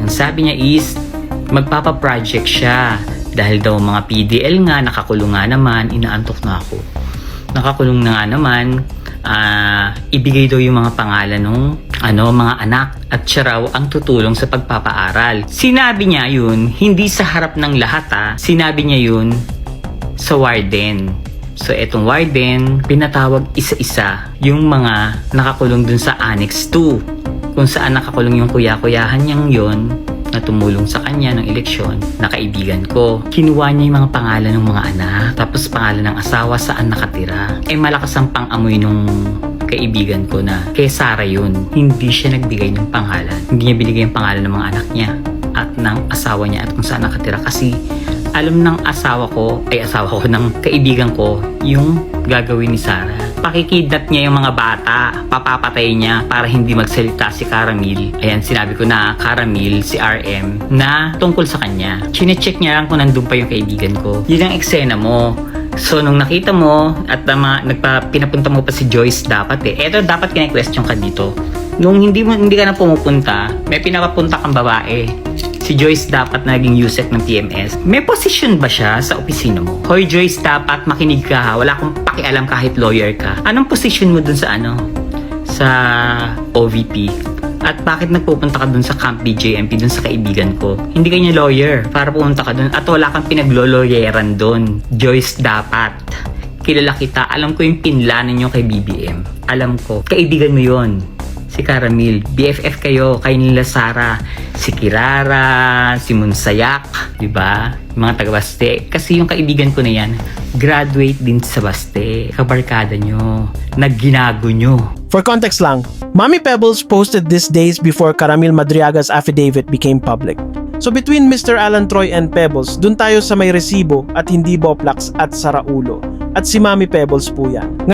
Ang sabi niya is, magpapa-project siya. Dahil daw mga PDL nga, nakakulong nga naman, inaantok na ako. Nakakulong na nga naman, ibigay daw yung mga pangalan ng mga anak at siya raw ang tutulong sa pagpapaaral. Sinabi niya yun, hindi sa harap ng lahat sinabi niya yun sa warden. So etong warden, pinatawag isa-isa yung mga nakakulong dun sa Annex 2. Kung saan nakakulong yung kuya-kuyahan niyang yun na tumulong sa kanya ng eleksyon na kaibigan ko. Kinuha niya yung mga pangalan ng mga anak, tapos pangalan ng asawa saan nakatira. Malakas ang pang-amoy nung kaibigan ko na kay Sarah yun. Hindi siya nagbigay ng pangalan. Hindi niya binigay yung pangalan ng mga anak niya at ng asawa niya at kung saan nakatira kasi alam ng asawa ko ng kaibigan ko yung gagawin ni Sarah. Pakikidnap niya yung mga bata, papapatay niya para hindi magsalita si Caramil. Ayan, sinabi ko na Caramil, si RM, na tungkol sa kanya. Chine-check niya lang kung nandun pa yung kaibigan ko. Yun ang eksena mo. So, nung nakita mo at pinapunta mo pa si Joyce dapat eto dapat kine-question ka dito. Nung hindi ka na pumupunta, may pinapapunta kang babae. Si Joyce dapat naging USEC ng TMS. May position ba siya sa opisina mo? Hoy Joyce, dapat makinig ka ha. Wala akong pakialam kahit lawyer ka. Anong position mo dun sa sa OVP? At bakit nagpupunta ka dun sa Camp BJMP dun sa kaibigan ko? Hindi ka niya lawyer para pumunta ka dun at wala kang pinaglo-lawyeran dun. Joyce, dapat. Kilala kita. Alam ko yung pinlanan nyo kay BBM. Alam ko. Kaibigan mo yon. Si Caramil, BFF kayo nila Sarah, si Kirara, si Monsayak, di ba? Mga taga Baste. Kasi yung kaibigan ko na yan, graduate din sa Baste. Kabarkada nyo, nagginago nyo. For context lang, Mommy Pebbles posted this days before Caramil Madriaga's affidavit became public. So between Mr. Alan Troy and Pebbles, dun tayo sa may resibo at hindi Boplax at Saraulo. At si Mommy Pebbles po yan.